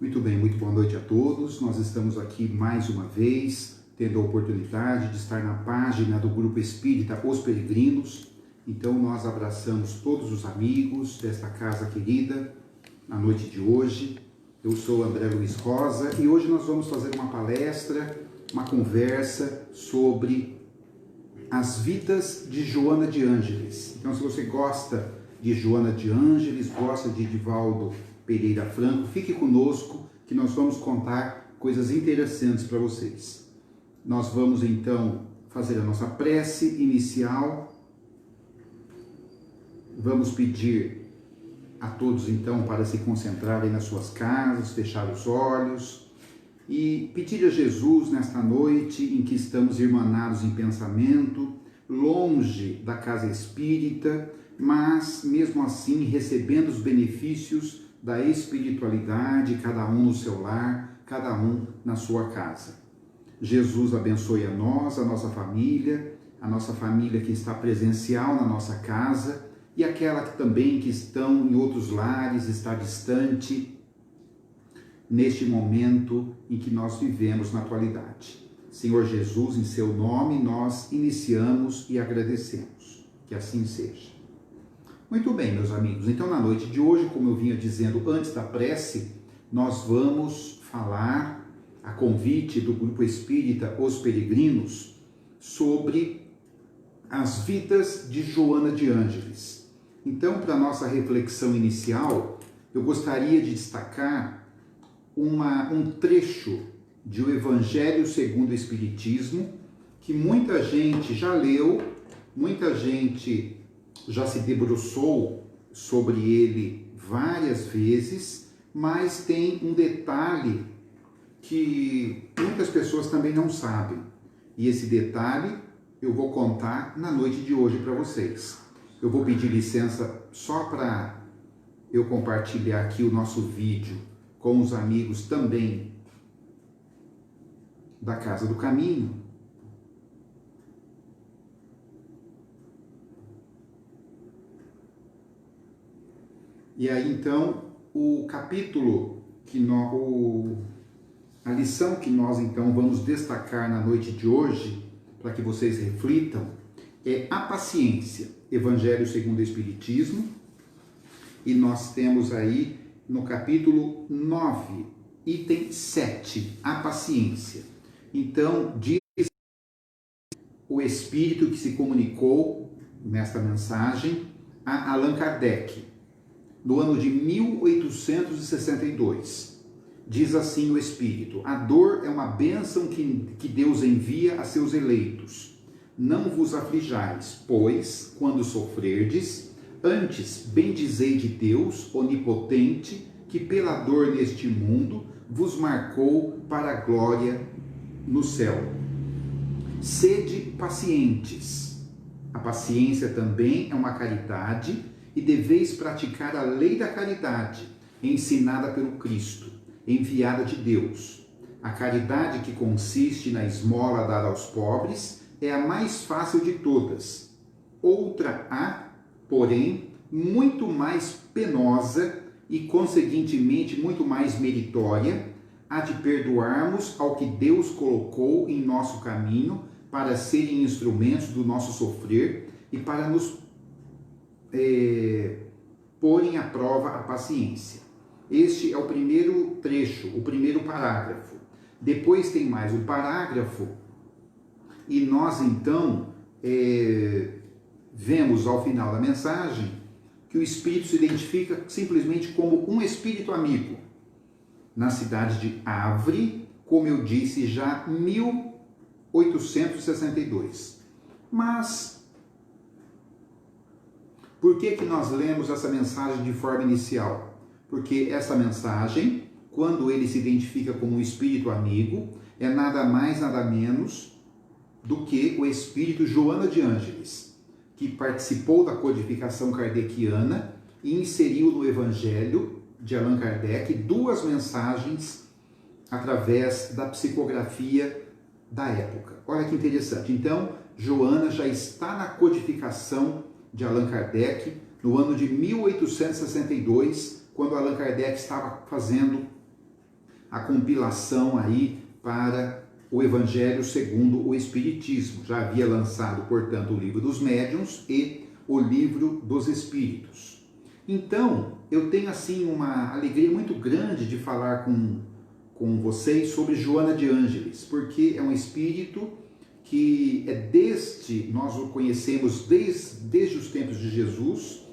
Muito bem, muito boa noite a todos. Nós estamos aqui mais uma vez, tendo a oportunidade de estar na página do Grupo Espírita Os Peregrinos. Então nós abraçamos todos os amigos desta casa querida na noite de hoje. Eu sou André Luiz Rosa e hoje nós vamos fazer uma palestra, uma conversa sobre as vidas de Joana de Ângeles. Então, se você gosta de Joana de Ângeles, gosta de Divaldo Pereira Franco, fique conosco que nós vamos contar coisas interessantes para vocês. Nós vamos então fazer a nossa prece inicial. Vamos pedir a todos então para se concentrarem nas suas casas, fechar os olhos e pedir a Jesus nesta noite em que estamos irmanados em pensamento, longe da casa espírita, mas mesmo assim recebendo os benefícios da espiritualidade, cada um no seu lar, cada um na sua casa. Jesus abençoe a nossa família que está presencial na nossa casa e aquela que também que estão em outros lares, está distante neste momento em que nós vivemos na atualidade. Senhor Jesus, em seu nome nós iniciamos e agradecemos. Que assim seja. Muito bem, meus amigos, então na noite de hoje, como eu vinha dizendo antes da prece, nós vamos falar, a convite do Grupo Espírita Os Peregrinos, sobre as vidas de Joana de Ângeles. Então, para a nossa reflexão inicial, eu gostaria de destacar um trecho de O Evangelho segundo o Espiritismo, que muita gente já leu, muita gente já se debruçou sobre ele várias vezes, mas tem um detalhe que muitas pessoas também não sabem. E esse detalhe eu vou contar na noite de hoje para vocês. Eu vou pedir licença só para eu compartilhar aqui o nosso vídeo com os amigos também da Casa do Caminho. E aí então o capítulo a lição que nós então vamos destacar na noite de hoje, para que vocês reflitam, é a paciência, Evangelho segundo o Espiritismo, e nós temos aí no capítulo 9, item 7, a paciência. Então, diz o Espírito que se comunicou nesta mensagem a Allan Kardec, no ano de 1862. Diz assim o Espírito: a dor é uma bênção que Deus envia a seus eleitos. Não vos aflijais, pois, quando sofrerdes, antes bendizei de Deus, onipotente, que pela dor neste mundo vos marcou para a glória no céu. Sede pacientes. A paciência também é uma caridade, e deveis praticar a lei da caridade, ensinada pelo Cristo, enviada de Deus. A caridade que consiste na esmola dada aos pobres é a mais fácil de todas. Outra há, porém, muito mais penosa e, conseguintemente, muito mais meritória, a de perdoarmos ao que Deus colocou em nosso caminho para serem instrumentos do nosso sofrer e para nos porem à prova a paciência. Este é o primeiro trecho, o primeiro parágrafo. Depois tem mais um parágrafo e nós então vemos ao final da mensagem que o Espírito se identifica simplesmente como um Espírito amigo na cidade de Havre, como eu disse já, 1862. Mas por que nós lemos essa mensagem de forma inicial? Porque essa mensagem, quando ele se identifica como um espírito amigo, é nada mais, nada menos do que o espírito Joana de Ângeles, que participou da codificação kardeciana e inseriu no Evangelho de Allan Kardec duas mensagens através da psicografia da época. Olha que interessante. Então, Joana já está na codificação de Allan Kardec no ano de 1862, quando Allan Kardec estava fazendo a compilação aí para o Evangelho segundo o Espiritismo. Já havia lançado, portanto, o Livro dos Médiuns e o Livro dos Espíritos. Então, eu tenho assim uma alegria muito grande de falar com vocês sobre Joana de Ângeles, porque é um espírito que nós o conhecemos desde os tempos de Jesus,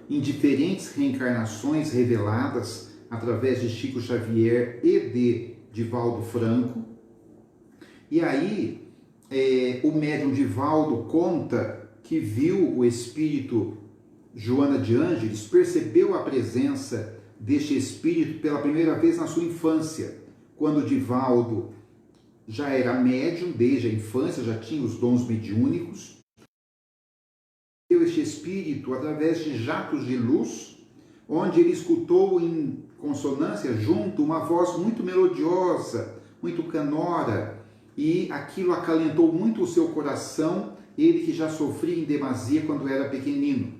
em diferentes reencarnações reveladas através de Chico Xavier e de Divaldo Franco. E aí, o médium Divaldo conta que viu o espírito Joana de Ângeles, percebeu a presença deste espírito pela primeira vez na sua infância, quando Divaldo já era médium desde a infância, já tinha os dons mediúnicos. Este espírito através de jatos de luz, onde ele escutou em consonância junto uma voz muito melodiosa, muito canora, e aquilo acalentou muito o seu coração, ele que já sofria em demasia quando era pequenino.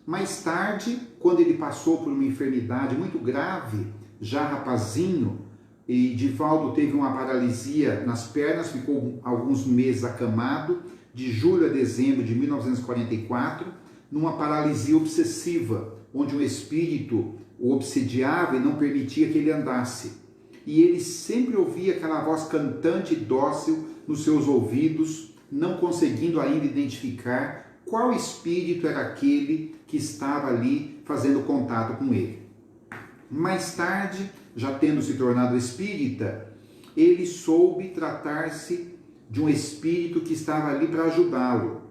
Mais tarde, quando ele passou por uma enfermidade muito grave, já rapazinho, e Divaldo teve uma paralisia nas pernas, ficou alguns meses acamado, de julho a dezembro de 1944, numa paralisia obsessiva, onde um espírito o obsediava e não permitia que ele andasse. E ele sempre ouvia aquela voz cantante e dócil nos seus ouvidos, não conseguindo ainda identificar qual espírito era aquele que estava ali fazendo contato com ele. Mais tarde, já tendo se tornado espírita, ele soube tratar-se de um espírito que estava ali para ajudá-lo.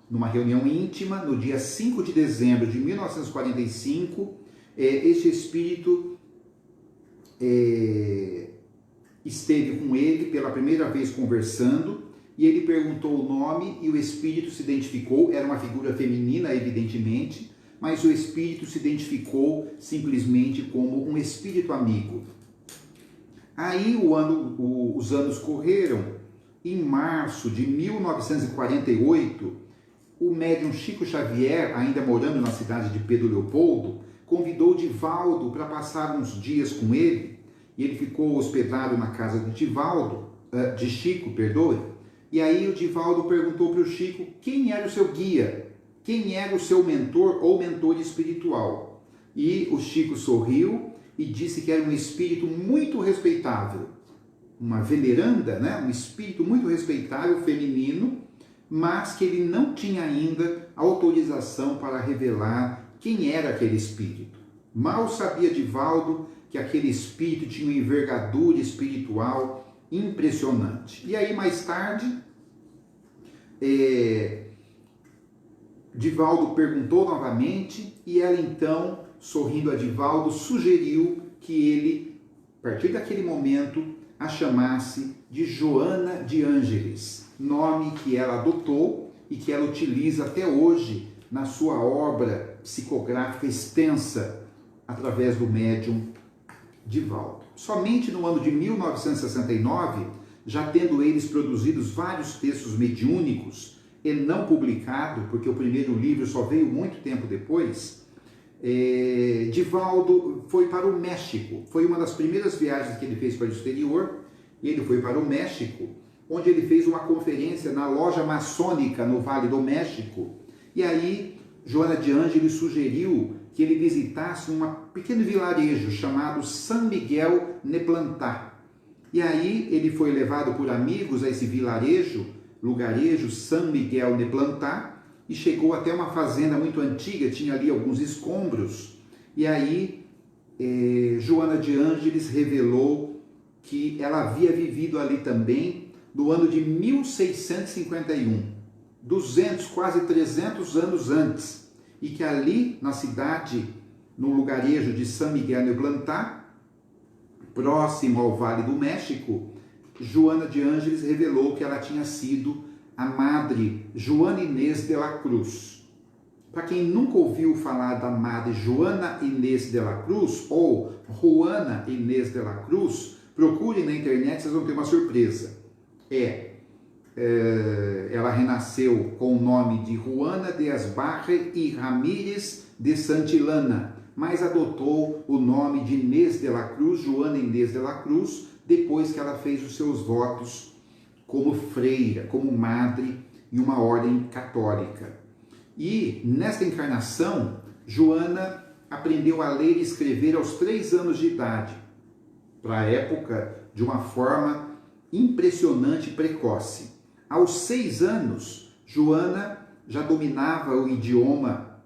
Numa reunião íntima, no dia 5 de dezembro de 1945, este espírito esteve com ele pela primeira vez conversando, e ele perguntou o nome e o espírito se identificou. Era uma figura feminina, evidentemente, mas o espírito se identificou simplesmente como um espírito amigo. Aí os anos correram. Em março de 1948, o médium Chico Xavier, ainda morando na cidade de Pedro Leopoldo, convidou Divaldo para passar uns dias com ele, e ele ficou hospedado na casa de Chico, perdoe. E aí o Divaldo perguntou para o Chico quem era o seu guia, quem era o seu mentor ou mentor espiritual. E o Chico sorriu e disse que era um espírito muito respeitável, uma veneranda, né? Um espírito muito respeitável, feminino, mas que ele não tinha ainda autorização para revelar quem era aquele espírito. Mal sabia Divaldo que aquele espírito tinha uma envergadura espiritual impressionante. E aí, mais tarde, Divaldo perguntou novamente, e ela então, sorrindo a Divaldo, sugeriu que ele, a partir daquele momento, a chamasse de Joana de Ângeles, nome que ela adotou e que ela utiliza até hoje na sua obra psicográfica extensa, através do médium Divaldo. Somente no ano de 1969, já tendo eles produzidos vários textos mediúnicos e não publicado, porque o primeiro livro só veio muito tempo depois, Divaldo foi para o México. Foi uma das primeiras viagens que ele fez para o exterior. Ele foi para o México, onde ele fez uma conferência na loja maçônica no Vale do México. E aí, Joana de Ângeles sugeriu que ele visitasse um pequeno vilarejo chamado San Miguel Neplantá. E aí ele foi levado por amigos a esse lugarejo San Miguel Neplantá, e chegou até uma fazenda muito antiga, tinha ali alguns escombros. E aí Joana de Ângeles revelou que ela havia vivido ali também no ano de 1651, 200, quase 300 anos antes, e que ali na cidade, no lugarejo de San Miguel Neplantá, próximo ao Vale do México, Joana de Ângeles revelou que ela tinha sido a Madre Joana Inês de la Cruz. Para quem nunca ouviu falar da Madre Joana Inês de la Cruz, ou Juana Inês de la Cruz, procurem na internet, vocês vão ter uma surpresa. Ela renasceu com o nome de Juana de Asbarre e Ramírez de Santillana, mas adotou o nome de Inês de la Cruz, Joana Inês de la Cruz, depois que ela fez os seus votos como freira, como madre em uma ordem católica. E nesta encarnação, Joana aprendeu a ler e escrever aos 3 anos de idade, para a época de uma forma impressionante e precoce. Aos 6 anos, Joana já dominava o idioma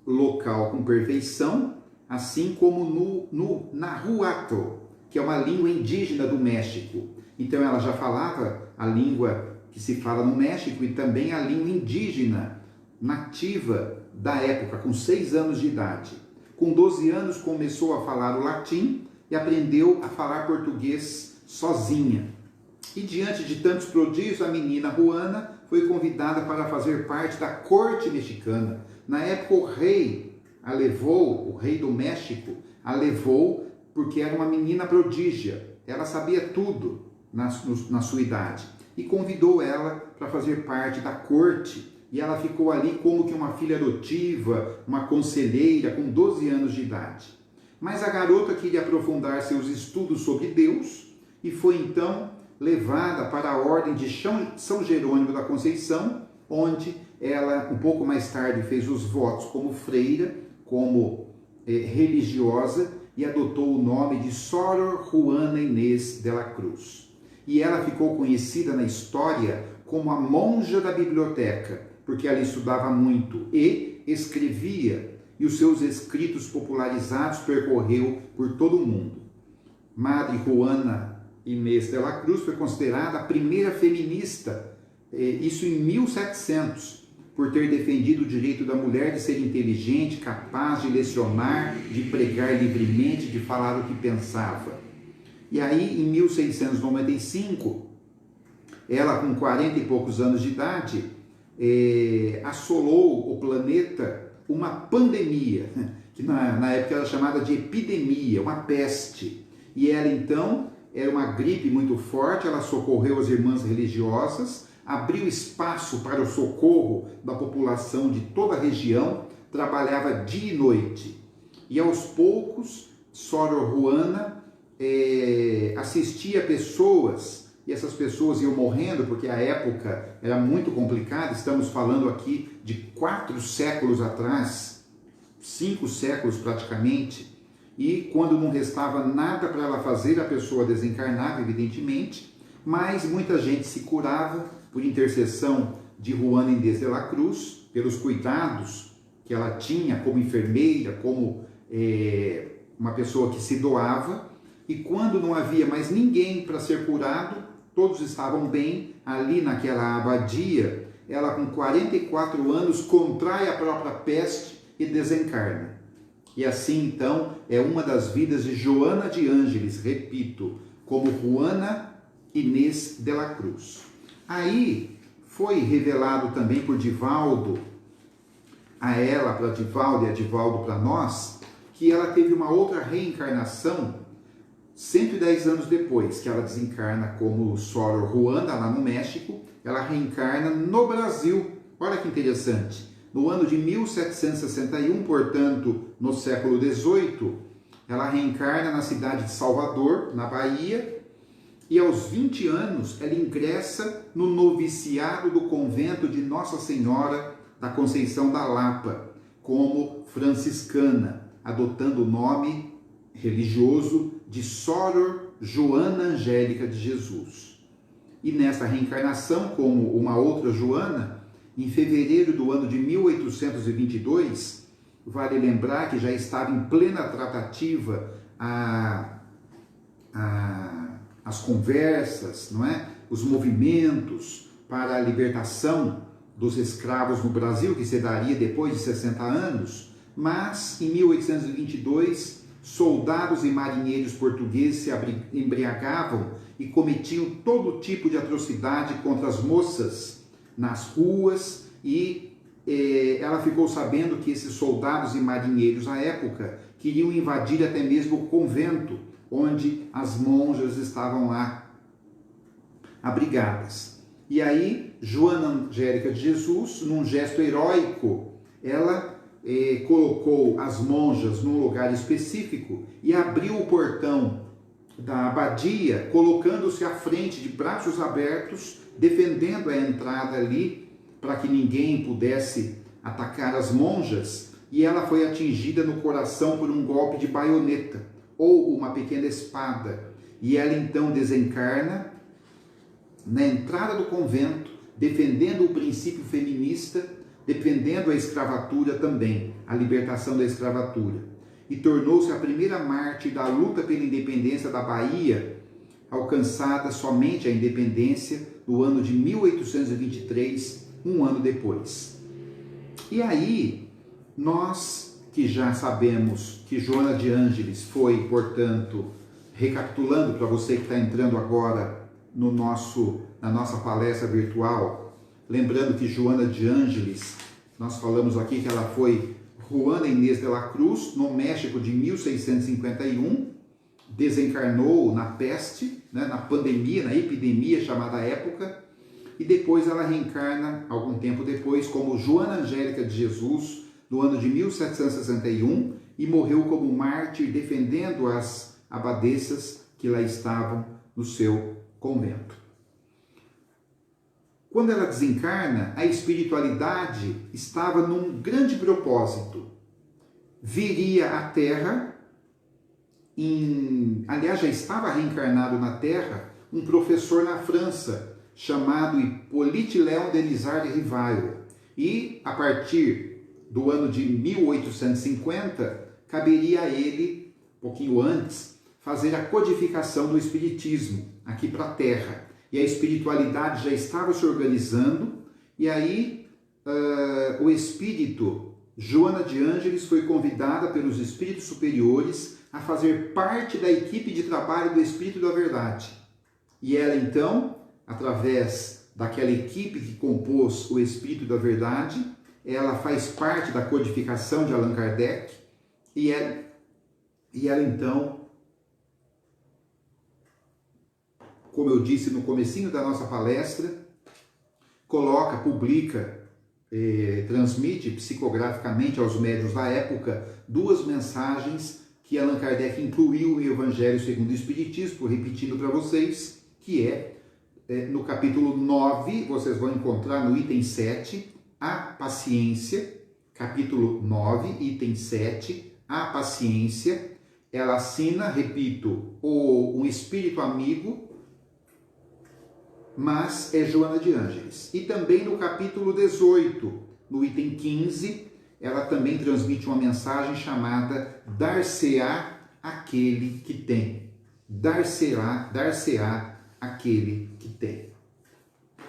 local com perfeição, assim como no Nahuatl, que é uma língua indígena do México. Então ela já falava a língua que se fala no México e também a língua indígena nativa da época, com 6 anos de idade. Com 12 anos começou a falar o latim e aprendeu a falar português sozinha. E diante de tantos prodígios, a menina Juana foi convidada para fazer parte da corte mexicana. Na época o rei a levou, o rei do México a levou porque era uma menina prodígia. Ela sabia tudo na sua idade e convidou ela para fazer parte da corte. E ela ficou ali como que uma filha adotiva, uma conselheira com 12 anos de idade. Mas a garota queria aprofundar seus estudos sobre Deus e foi então levada para a ordem de São Jerônimo da Conceição, onde ela, um pouco mais tarde, fez os votos como freira, como religiosa, e adotou o nome de Sor Juana Inês de la Cruz. E ela ficou conhecida na história como a monja da biblioteca, porque ela estudava muito e escrevia, e os seus escritos popularizados percorreu por todo o mundo. Madre Juana Inês de la Cruz foi considerada a primeira feminista, isso em 1700, por ter defendido o direito da mulher de ser inteligente, capaz de lecionar, de pregar livremente, de falar o que pensava. E aí, em 1695, ela, com 40 e poucos anos de idade, assolou o planeta uma pandemia, que na época era chamada de epidemia, uma peste. E ela, então, era uma gripe muito forte, ela socorreu as irmãs religiosas, abriu espaço para o socorro da população de toda a região, trabalhava dia e noite. E aos poucos, Sor Juana assistia pessoas, e essas pessoas iam morrendo, porque a época era muito complicada, estamos falando aqui de 4 séculos atrás, 5 séculos praticamente, e quando não restava nada para ela fazer, a pessoa desencarnava, evidentemente, mas muita gente se curava por intercessão de Juana Inês de la Cruz, pelos cuidados que ela tinha como enfermeira, como uma pessoa que se doava, e quando não havia mais ninguém para ser curado, todos estavam bem, ali naquela abadia, ela com 44 anos contrai a própria peste e desencarna. E assim, então, é uma das vidas de Joana de Ângeles, repito, como Juana Inês de la Cruz. Aí foi revelado também por Divaldo, a ela para Divaldo e a Divaldo para nós, que ela teve uma outra reencarnação 110 anos depois, que ela desencarna como Sor Juana lá no México, ela reencarna no Brasil. Olha que interessante. No ano de 1761, portanto, no século XVIII, ela reencarna na cidade de Salvador, na Bahia, e aos 20 anos ela ingressa no noviciado do convento de Nossa Senhora da Conceição da Lapa, como franciscana, adotando o nome religioso de Sor Joana Angélica de Jesus. E nessa reencarnação, como uma outra Joana, em fevereiro do ano de 1822, vale lembrar que já estava em plena tratativa as conversas, não é? Os movimentos para a libertação dos escravos no Brasil, que se daria depois de 60 anos, mas em 1822, soldados e marinheiros portugueses se embriagavam e cometiam todo tipo de atrocidade contra as moças nas ruas, e ela ficou sabendo que esses soldados e marinheiros à época queriam invadir até mesmo o convento onde as monjas estavam lá abrigadas. E aí, Joana Angélica de Jesus, num gesto heróico, ela colocou as monjas num lugar específico e abriu o portão da abadia, colocando-se à frente de braços abertos, defendendo a entrada ali, para que ninguém pudesse atacar as monjas, e ela foi atingida no coração por um golpe de baioneta, ou uma pequena espada, e ela então desencarna na entrada do convento, defendendo o princípio feminista, defendendo a escravatura também, a libertação da escravatura. E tornou-se a primeira mártir da luta pela independência da Bahia, alcançada somente a independência no ano de 1823, um ano depois. E aí, nós que já sabemos que Joana de Ângeles foi, portanto, recapitulando para você que está entrando agora na nossa palestra virtual, lembrando que Joana de Ângeles, nós falamos aqui que ela foi Juana Inês de la Cruz, no México de 1651, desencarnou na peste, na pandemia, na epidemia chamada época, e depois ela reencarna, algum tempo depois, como Joana Angélica de Jesus, no ano de 1761, e morreu como mártir defendendo as abadesas que lá estavam no seu convento. Quando ela desencarna, a espiritualidade estava num grande propósito. Viria à Terra, aliás, já estava reencarnado na Terra, um professor na França, chamado Hippolyte Léon Denisard de Rivail. E, a partir do ano de 1850, caberia a ele, um pouquinho antes, fazer a codificação do Espiritismo aqui para a Terra. E a espiritualidade já estava se organizando, e aí o espírito Joana de Ângeles foi convidada pelos espíritos superiores a fazer parte da equipe de trabalho do Espírito da Verdade. E ela então, através daquela equipe que compôs o Espírito da Verdade, ela faz parte da codificação de Allan Kardec, e ela então, como eu disse no comecinho da nossa palestra, publica, transmite psicograficamente aos médiuns da época 2 mensagens que Allan Kardec incluiu em Evangelho segundo o Espiritismo, repetindo para vocês, que no capítulo 9, vocês vão encontrar no item 7, a paciência, capítulo 9, item 7, a paciência. Ela assina, repito, um espírito amigo, mas é Joana de Ângeles. E também no capítulo 18, no item 15, ela também transmite uma mensagem chamada Dar-se-á aquele que tem. Dar-se-á aquele que tem.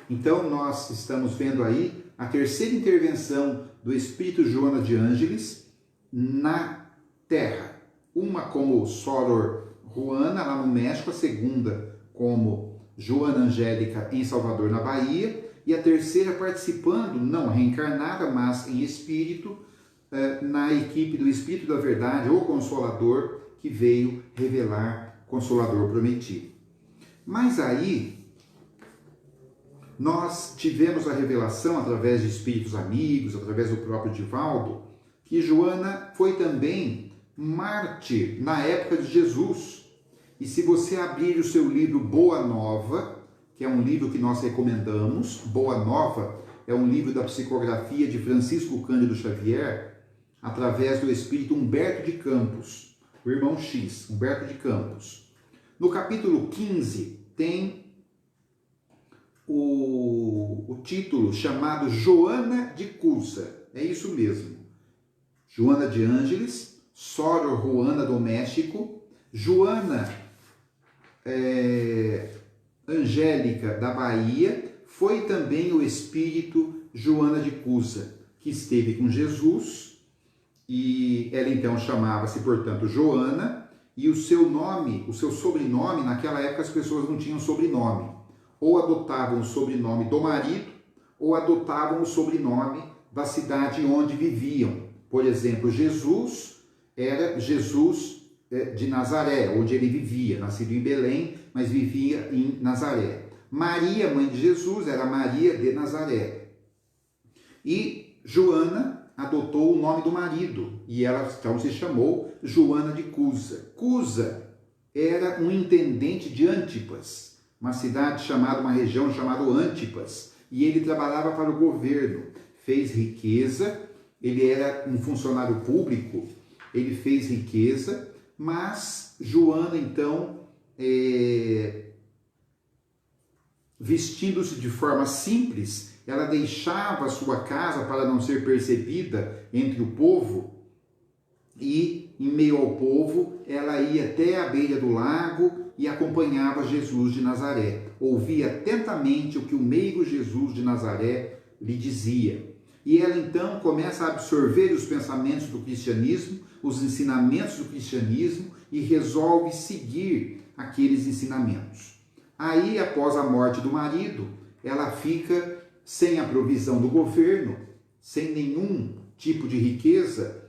Então nós estamos vendo aí a terceira intervenção do Espírito Joana de Ângeles na Terra. Uma como Soror Juana, lá no México, a segunda como Joana Angélica em Salvador, na Bahia, e a terceira participando, não reencarnada, mas em espírito, na equipe do Espírito da Verdade, o Consolador, que veio revelar Consolador prometido. Mas aí, nós tivemos a revelação através de espíritos amigos, através do próprio Divaldo, que Joana foi também mártir na época de Jesus. E se você abrir o seu livro Boa Nova, que é um livro que nós recomendamos, Boa Nova é um livro da psicografia de Francisco Cândido Xavier, através do espírito Humberto de Campos, o irmão X, Humberto de Campos. No capítulo 15 tem o título chamado Joana de Cusa, é isso mesmo. Joana de Ângeles, Soror Juana do México, Joana Angélica da Bahia, foi também o espírito Joana de Cusa, que esteve com Jesus, e ela então chamava-se, portanto, Joana, e o seu sobrenome, naquela época as pessoas não tinham sobrenome, ou adotavam o sobrenome do marido, ou adotavam o sobrenome da cidade onde viviam. Por exemplo, Jesus era Jesus de Nazaré, onde ele vivia, nascido em Belém, mas vivia em Nazaré. Maria, mãe de Jesus, era Maria de Nazaré. E Joana adotou o nome do marido e ela então se chamou Joana de Cusa. Cusa era um intendente de Antipas, uma região chamada Antipas, e ele trabalhava para o governo, fez riqueza, ele era um funcionário público, ele fez riqueza, mas Joana então, vestindo-se de forma simples, ela deixava a sua casa para não ser percebida entre o povo e, em meio ao povo, ela ia até a beira do lago e acompanhava Jesus de Nazaré. Ouvia atentamente o que o meigo Jesus de Nazaré lhe dizia. E ela então começa a absorver os pensamentos do cristianismo, os ensinamentos do cristianismo e resolve seguir aqueles ensinamentos. Aí, após a morte do marido, ela fica sem a provisão do governo, sem nenhum tipo de riqueza,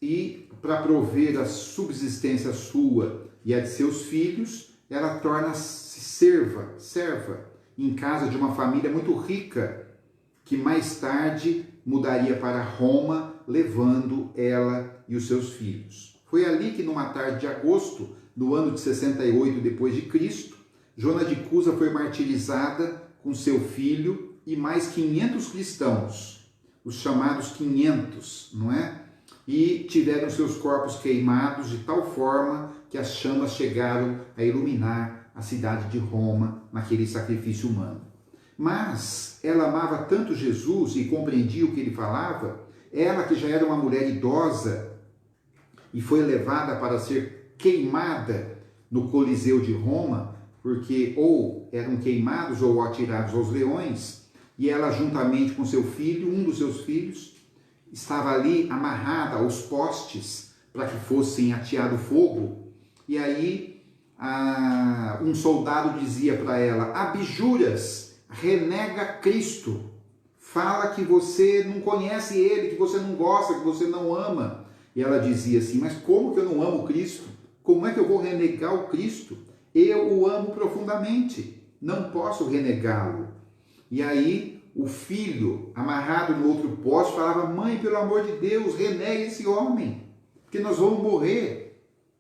e para prover a subsistência sua e a de seus filhos, ela torna-se serva em casa de uma família muito rica, que mais tarde mudaria para Roma, levando ela e os seus filhos. Foi ali que, numa tarde de agosto, no ano de 68 depois de Cristo, Joana de Cusa foi martirizada com seu filho e mais 500 cristãos, os chamados 500, não é? E tiveram seus corpos queimados de tal forma que as chamas chegaram a iluminar a cidade de Roma naquele sacrifício humano. Mas ela amava tanto Jesus e compreendia o que ele falava, ela que já era uma mulher idosa e foi levada para ser queimada no Coliseu de Roma, porque ou eram queimados ou atirados aos leões, e ela juntamente com seu filho, um dos seus filhos, estava ali amarrada aos postes para que fossem ateado fogo. E aí um soldado dizia para ela: abjuras, renega Cristo, fala que você não conhece ele, que você não gosta, que você não ama. E ela dizia assim: mas como que eu não amo Cristo? Como é que eu vou renegar o Cristo? Eu o amo profundamente, não posso renegá-lo. E aí o filho, amarrado no outro poste, falava: mãe, pelo amor de Deus, renega esse homem, porque nós vamos morrer.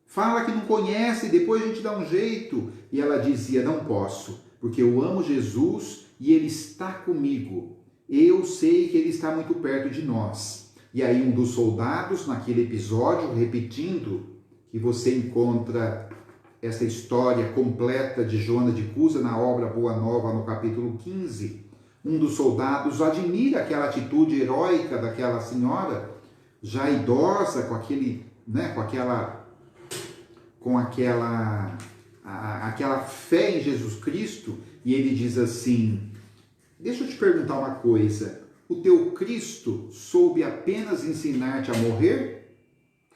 Fala que não conhece, depois a gente dá um jeito. E ela dizia: não posso, porque eu amo Jesus e ele está comigo. Eu sei que ele está muito perto de nós. E aí um dos soldados, naquele episódio, repetindo, que você encontra essa história completa de Joana de Cusa na obra Boa Nova, no capítulo 15, um dos soldados admira aquela atitude heróica daquela senhora, já idosa, com aquela fé em Jesus Cristo, e ele diz assim: deixa eu te perguntar uma coisa, o teu Cristo soube apenas ensinar-te a morrer?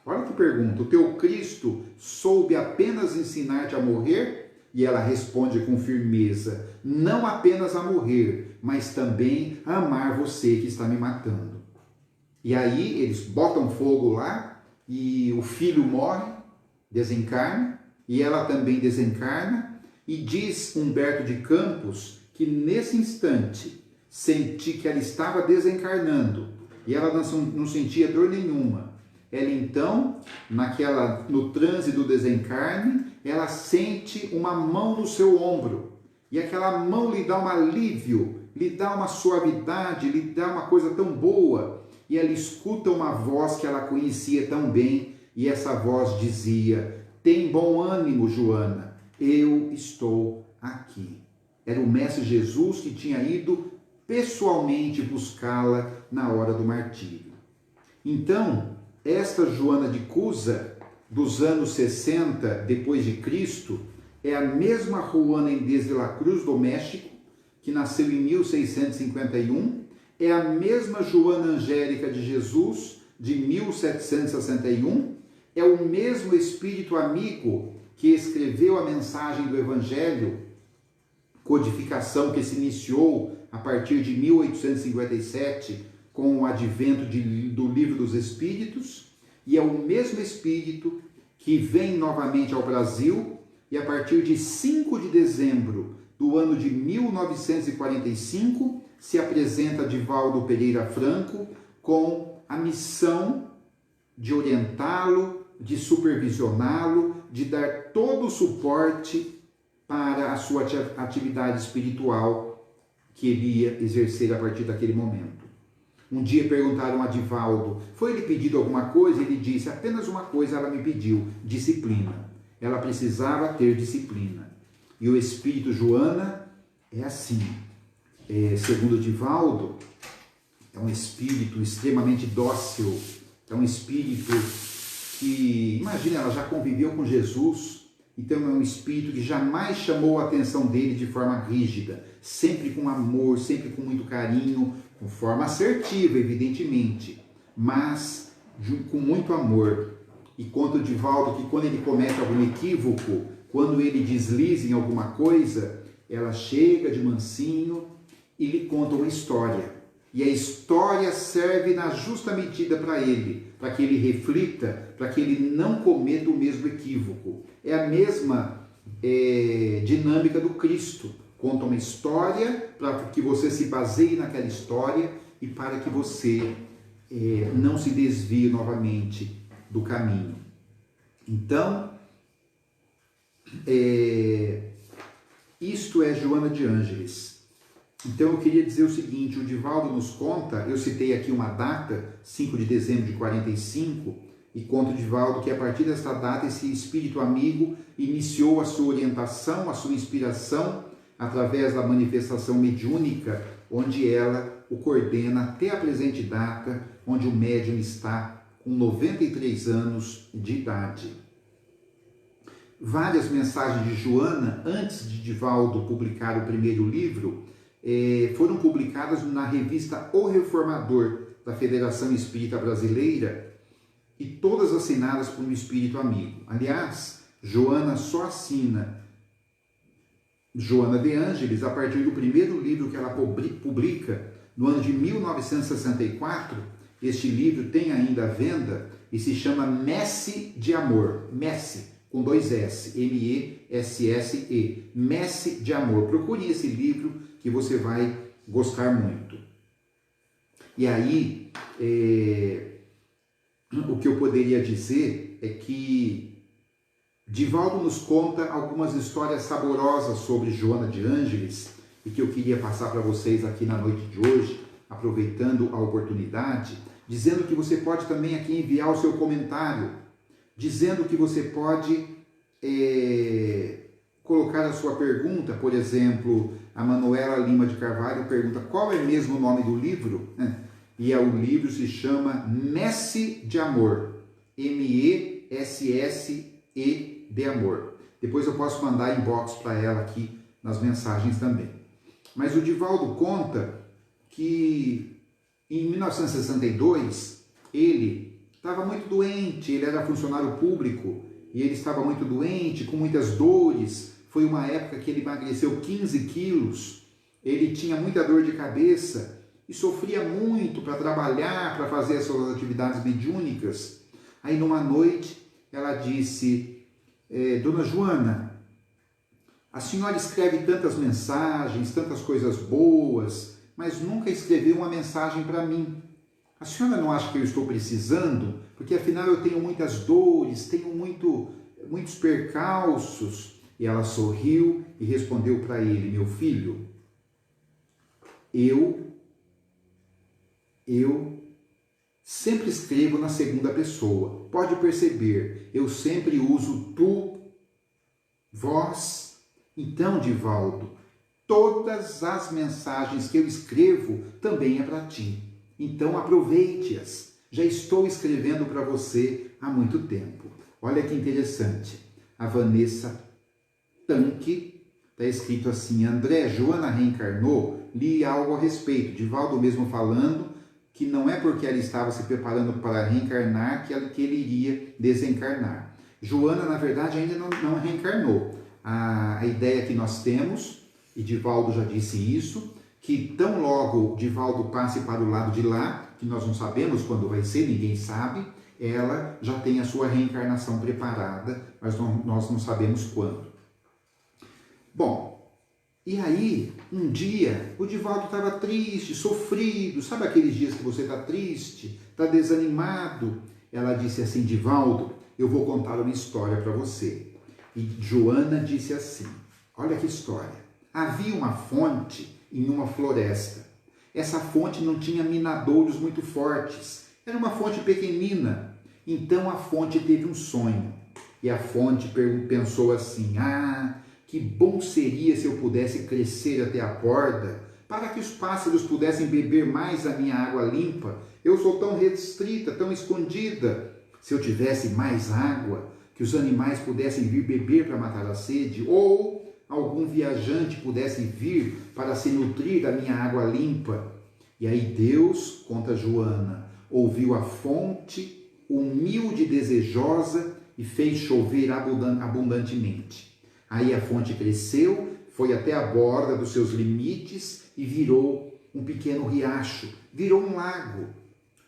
Olha que pergunta, o teu Cristo soube apenas ensinar-te a morrer? E ela responde com firmeza: não apenas a morrer, mas também a amar você que está me matando. E aí eles botam fogo lá, e o filho morre, desencarna, e ela também desencarna, e diz Humberto de Campos que nesse instante senti que ela estava desencarnando, e ela não sentia dor nenhuma. Ela então, no transe do desencarne, ela sente uma mão no seu ombro, e aquela mão lhe dá um alívio, lhe dá uma suavidade, lhe dá uma coisa tão boa, e ela escuta uma voz que ela conhecia tão bem, e essa voz dizia: tem bom ânimo, Joana, eu estou aqui. Era o Mestre Jesus que tinha ido pessoalmente buscá-la na hora do martírio. Então, esta Joana de Cusa, dos anos 60 depois de Cristo, é a mesma Juana Inés de la Cruz do México, que nasceu em 1651, é a mesma Joana Angélica de Jesus, de 1761, é o mesmo Espírito Amigo que escreveu a mensagem do Evangelho, codificação que se iniciou a partir de 1857, com o advento do Livro dos Espíritos, e é o mesmo Espírito que vem novamente ao Brasil, e a partir de 5 de dezembro do ano de 1945, se apresenta Divaldo Pereira Franco com a missão de orientá-lo, de supervisioná-lo, de dar todo o suporte para a sua atividade espiritual que ele ia exercer a partir daquele momento. Um dia perguntaram a Divaldo, foi lhe pedido alguma coisa? Ele disse, apenas uma coisa ela me pediu, disciplina. Ela precisava ter disciplina. E o espírito Joana é assim. Segundo Divaldo, é um espírito extremamente dócil, é um espírito que, imagina, ela já conviveu com Jesus, então é um espírito que jamais chamou a atenção dele de forma rígida, sempre com amor, sempre com muito carinho, com forma assertiva, evidentemente, mas com muito amor. E conta o Divaldo que quando ele comete algum equívoco, quando ele desliza em alguma coisa, ela chega de mansinho e lhe conta uma história. E a história serve na justa medida para ele, para que ele reflita, para que ele não cometa o mesmo equívoco. É a mesma dinâmica do Cristo. Conta uma história para que você se baseie naquela história e para que você não se desvie novamente do caminho. Então, isto é Joana de Ângeles. Então eu queria dizer o seguinte, o Divaldo nos conta, eu citei aqui uma data, 5 de dezembro de 45, e conta o Divaldo que a partir desta data esse espírito amigo iniciou a sua orientação, a sua inspiração, através da manifestação mediúnica, onde ela o coordena até a presente data, onde o médium está com 93 anos de idade. Várias mensagens de Joana, antes de Divaldo publicar o primeiro livro, foram publicadas na revista O Reformador, da Federação Espírita Brasileira, e todas assinadas por um espírito amigo. Aliás, Joana só assina Joana de Ângeles a partir do primeiro livro que ela publica no ano de 1964. Este livro tem ainda à venda e se chama Messe de Amor. Messe, com 2 S, M-E-S-S-E. Messe de Amor. Procure esse livro que você vai gostar muito. E aí, o que eu poderia dizer é que Divaldo nos conta algumas histórias saborosas sobre Joana de Ângeles e que eu queria passar para vocês aqui na noite de hoje, aproveitando a oportunidade, dizendo que você pode também aqui enviar o seu comentário, dizendo que você pode colocar a sua pergunta. Por exemplo, a Manuela Lima de Carvalho pergunta qual é mesmo o nome do livro? E o livro se chama Messe de Amor, M-E-S-S-E de Amor. Depois eu posso mandar inbox para ela aqui nas mensagens também. Mas o Divaldo conta que em 1962 ele estava muito doente, ele era funcionário público e ele estava muito doente, com muitas dores. Foi uma época que ele emagreceu 15 quilos, ele tinha muita dor de cabeça e sofria muito para trabalhar, para fazer as suas atividades mediúnicas. Aí numa noite ela disse, Dona Joana, a senhora escreve tantas mensagens, tantas coisas boas, mas nunca escreveu uma mensagem para mim. A senhora não acha que eu estou precisando? Porque afinal eu tenho muitas dores, tenho muitos percalços. E ela sorriu e respondeu para ele, meu filho, eu sempre escrevo na segunda pessoa. Pode perceber, eu sempre uso tu, vós. Então, Divaldo, todas as mensagens que eu escrevo também é para ti. Então aproveite-as. Já estou escrevendo para você há muito tempo. Olha que interessante. A Vanessa Tanque, está escrito assim, André, Joana reencarnou? Li algo a respeito. Divaldo mesmo falando que não é porque ela estava se preparando para reencarnar que ele iria desencarnar. Joana, na verdade, ainda não reencarnou. A ideia que nós temos, e Divaldo já disse isso, que tão logo Divaldo passe para o lado de lá, que nós não sabemos quando vai ser, ninguém sabe, ela já tem a sua reencarnação preparada, mas nós não sabemos quando. Bom, e aí, um dia, o Divaldo estava triste, sofrido, sabe aqueles dias que você está triste, está desanimado. Ela disse assim: Divaldo, eu vou contar uma história para você. E Joana disse assim: olha que história. Havia uma fonte em uma floresta. Essa fonte não tinha minadouros muito fortes. Era uma fonte pequenina. Então a fonte teve um sonho. E a fonte pensou assim: ah, que bom seria se eu pudesse crescer até a borda, para que os pássaros pudessem beber mais a minha água limpa. Eu sou tão restrita, tão escondida. Se eu tivesse mais água, que os animais pudessem vir beber para matar a sede, ou algum viajante pudesse vir para se nutrir da minha água limpa. E aí Deus, conta Joana, ouviu a fonte, humilde e desejosa, e fez chover abundantemente. Aí a fonte cresceu, foi até a borda dos seus limites e virou um pequeno riacho, virou um lago.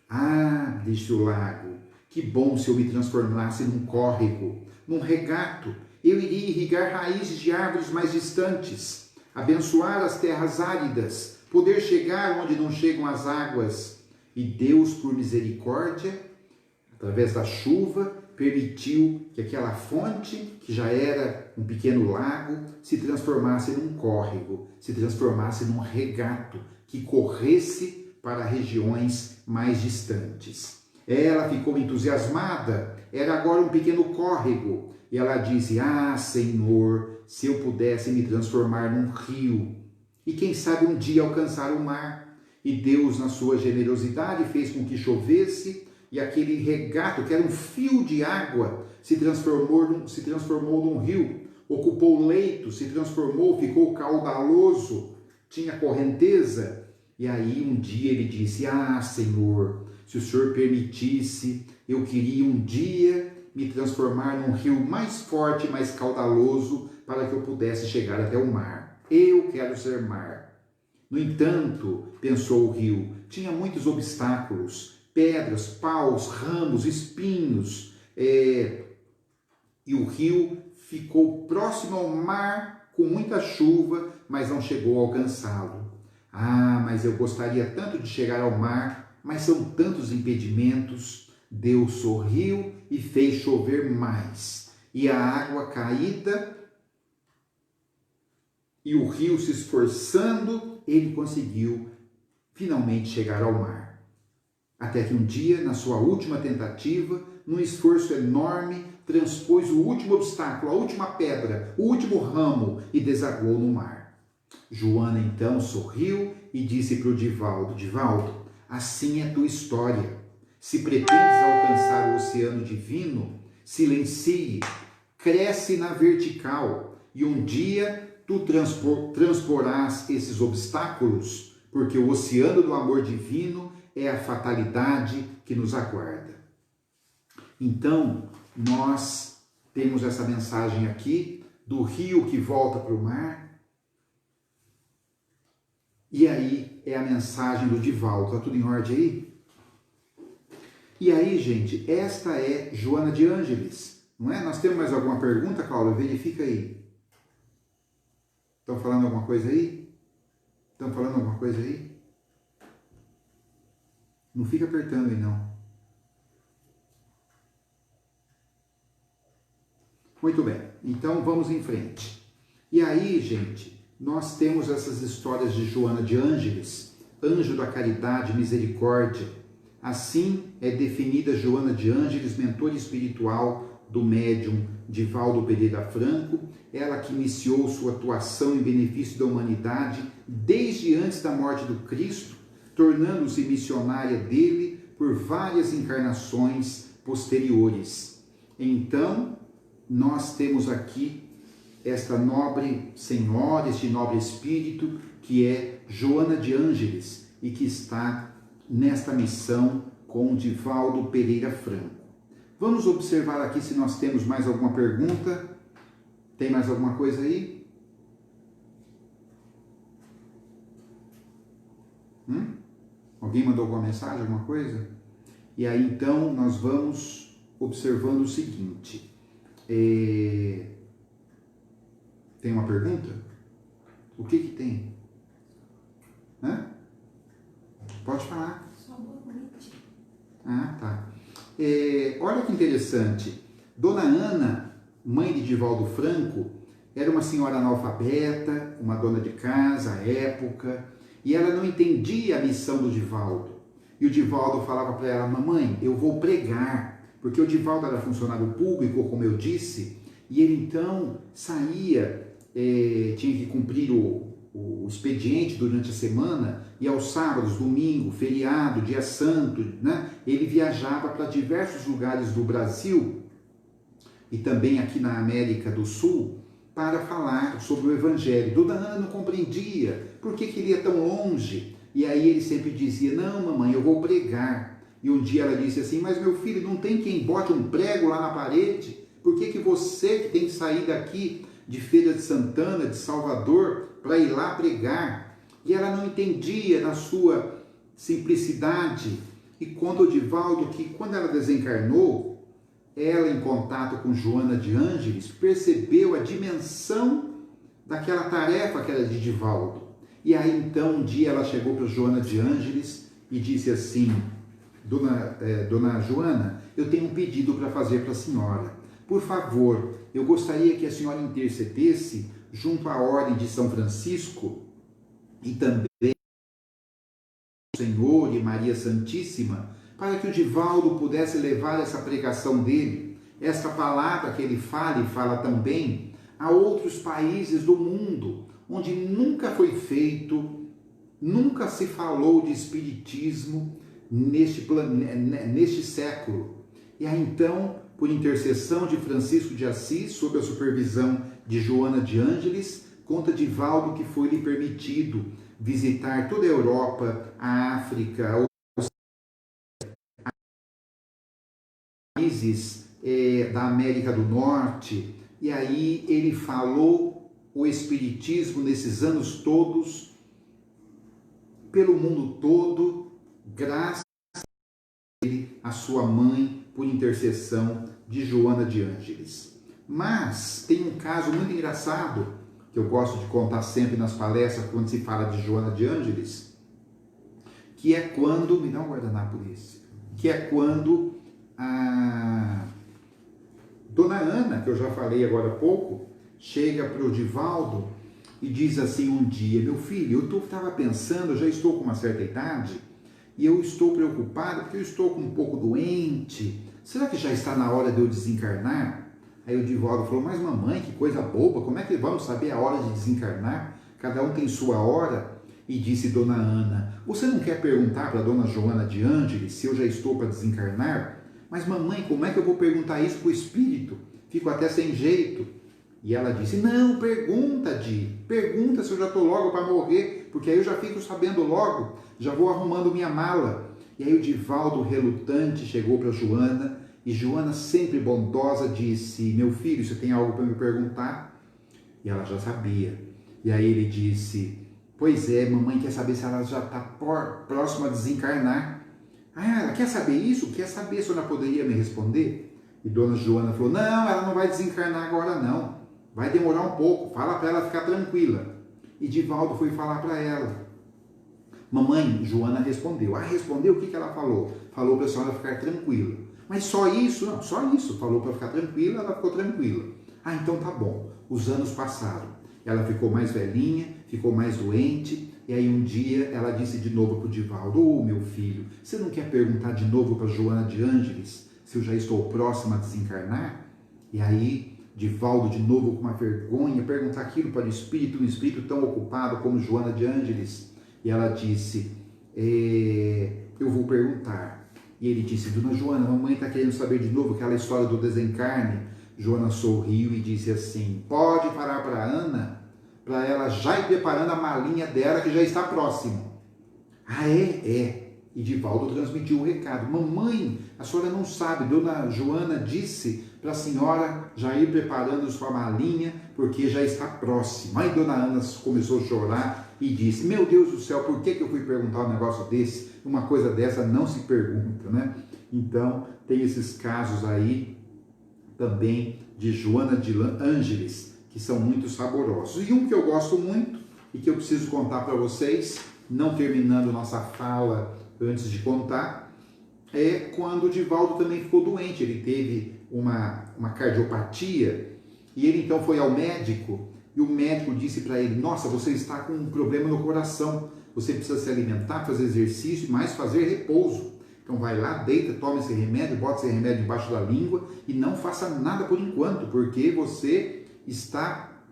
Ah, disse o lago, que bom se eu me transformasse num córrego, num regato. Eu iria irrigar raízes de árvores mais distantes, abençoar as terras áridas, poder chegar onde não chegam as águas. E Deus, por misericórdia, através da chuva, permitiu que aquela fonte, que já era um pequeno lago, se transformasse num córrego, se transformasse num regato, que corresse para regiões mais distantes. Ela ficou entusiasmada, era agora um pequeno córrego, e ela disse: ah, Senhor, se eu pudesse me transformar num rio, e quem sabe um dia alcançar o mar. E Deus, na sua generosidade, fez com que chovesse, e aquele regato, que era um fio de água, se transformou num rio, ocupou leito, se transformou, ficou caudaloso, tinha correnteza. E aí um dia ele disse: ah, Senhor, se o Senhor permitisse, eu queria um dia me transformar num rio mais forte, mais caudaloso, para que eu pudesse chegar até o mar. Eu quero ser mar. No entanto, pensou o rio, tinha muitos obstáculos, pedras, paus, ramos, espinhos, e o rio ficou próximo ao mar com muita chuva, mas não chegou a alcançá-lo. Ah, mas eu gostaria tanto de chegar ao mar, mas são tantos impedimentos. Deus sorriu e fez chover mais, e a água caída e o rio se esforçando, ele conseguiu finalmente chegar ao mar. Até que um dia, na sua última tentativa, num esforço enorme, transpôs o último obstáculo, a última pedra, o último ramo e desaguou no mar. Joana então sorriu e disse para o Divaldo: Divaldo, assim é tua história. Se pretendes alcançar o oceano divino, silencie, cresce na vertical e um dia tu transporás esses obstáculos, porque o oceano do amor divino é a fatalidade que nos aguarda. Então, nós temos essa mensagem aqui do rio que volta para o mar. E aí é a mensagem do Divaldo. Está tudo em ordem aí? E aí, gente, esta é Joana de Ângeles, não é? Nós temos mais alguma pergunta, Cláudia? Verifica aí. Estão falando alguma coisa aí? Estão falando alguma coisa aí? Não fica apertando aí, não. Muito bem, então vamos em frente. E aí, gente, nós temos essas histórias de Joana de Ângeles, anjo da caridade, misericórdia. Assim é definida Joana de Ângeles, mentora espiritual do médium Divaldo Pereira Franco, ela que iniciou sua atuação em benefício da humanidade desde antes da morte do Cristo, tornando-se missionária dele por várias encarnações posteriores. Então, nós temos aqui esta nobre senhora, este nobre espírito, que é Joana de Ângeles e que está nesta missão com Divaldo Pereira Franco. Vamos observar aqui se nós temos mais alguma pergunta. Tem mais alguma coisa aí? Alguém mandou alguma mensagem, alguma coisa? E aí então nós vamos observando o seguinte. Tem uma pergunta? O que tem? Pode falar. Só boa noite. Ah, tá. Olha que interessante. Dona Ana, mãe de Divaldo Franco, era uma senhora analfabeta, uma dona de casa à época, e ela não entendia a missão do Divaldo. E o Divaldo falava para ela: mamãe, eu vou pregar, porque o Divaldo era funcionário público, como eu disse, e ele então saía, tinha que cumprir o expediente durante a semana, e aos sábados, domingo, feriado, dia santo, né, ele viajava para diversos lugares do Brasil e também aqui na América do Sul para falar sobre o Evangelho. Dona Ana não compreendia por que ele ia tão longe, e aí ele sempre dizia: não, mamãe, eu vou pregar. E um dia ela disse assim: mas meu filho, não tem quem bote um prego lá na parede? Por que você que tem que sair daqui de Feira de Santana, de Salvador, para ir lá pregar? E ela não entendia na sua simplicidade. E conta o Divaldo que quando ela desencarnou, ela, em contato com Joana de Ângeles, percebeu a dimensão daquela tarefa que era de Divaldo. E aí então um dia ela chegou para Joana de Ângeles e disse assim: Dona Joana, eu tenho um pedido para fazer para a senhora. Por favor, eu gostaria que a senhora intercedesse junto à Ordem de São Francisco e também o Senhor e Maria Santíssima, para que o Divaldo pudesse levar essa pregação dele, essa palavra que ele fala e fala também, a outros países do mundo, onde nunca foi feito, nunca se falou de espiritismo neste século. E aí então, por intercessão de Francisco de Assis, sob a supervisão de Joana de Ângeles, conta Divaldo que foi lhe permitido visitar toda a Europa, a África, os países da América do Norte, e aí ele falou o espiritismo nesses anos todos, pelo mundo todo, graças a sua mãe, por intercessão de Joana de Ângeles. Mas tem um caso muito engraçado, que eu gosto de contar sempre nas palestras, quando se fala de Joana de Ângeles, que é quando, me dá um guardanapo desse, que é quando a Dona Ana, que eu já falei agora há pouco, chega para o Divaldo e diz assim um dia: meu filho, eu estava pensando, eu já estou com uma certa idade, e eu estou preocupado porque eu estou um pouco doente. Será que já está na hora de eu desencarnar? Aí o Divaldo falou: mas mamãe, que coisa boba, como é que vamos saber a hora de desencarnar? Cada um tem sua hora. E disse Dona Ana: você não quer perguntar para Dona Joana de Ângeles se eu já estou para desencarnar? Mas mamãe, como é que eu vou perguntar isso para o espírito? Fico até sem jeito. E ela disse: não, pergunta se eu já estou logo para morrer, porque aí eu já fico sabendo logo, já vou arrumando minha mala. E aí o Divaldo, relutante, chegou para Joana, e Joana, sempre bondosa, disse: meu filho, você tem algo para me perguntar? E ela já sabia. E aí ele disse: pois é, mamãe quer saber se ela já está próxima a desencarnar. Ah, ela quer saber isso? Quer saber se a senhora poderia me responder? E Dona Joana falou: não, ela não vai desencarnar agora não. Vai demorar um pouco, fala para ela ficar tranquila. E Divaldo foi falar para ela. Mamãe, Joana respondeu. Ah, respondeu? O que ela falou? Falou para a senhora ficar tranquila. Mas só isso? Não, só isso. Falou para ficar tranquila, ela ficou tranquila. Ah, então tá bom. Os anos passaram. Ela ficou mais velhinha, ficou mais doente. E aí um dia ela disse de novo para o Divaldo: ô meu filho, você não quer perguntar de novo para Joana de Ângeles se eu já estou próxima a desencarnar? E aí Divaldo, de novo com uma vergonha, perguntar aquilo para o espírito, um espírito tão ocupado como Joana de Ângeles. E ela disse: eu vou perguntar. E ele disse: Dona Joana, a mamãe está querendo saber de novo aquela história do desencarne. Joana sorriu e disse assim: pode parar para Ana, para ela já ir preparando a malinha dela, que já está próximo. Ah, é? E Divaldo transmitiu o recado: mamãe, a senhora não sabe, Dona Joana disse para a senhora já ir preparando sua malinha, porque já está próxima. Aí Dona Ana começou a chorar e disse: meu Deus do céu, por que eu fui perguntar um negócio desse? Uma coisa dessa não se pergunta, né? Então, tem esses casos aí também de Joana de Ângeles, que são muito saborosos. E um que eu gosto muito e que eu preciso contar para vocês, não terminando nossa fala antes de contar, quando o Divaldo também ficou doente. Ele teve uma cardiopatia e ele então foi ao médico e o médico disse para ele: nossa, você está com um problema no coração, você precisa se alimentar, fazer exercício e mais fazer repouso. Então vai lá, deita, toma esse remédio, bota esse remédio debaixo da língua e não faça nada por enquanto, porque você está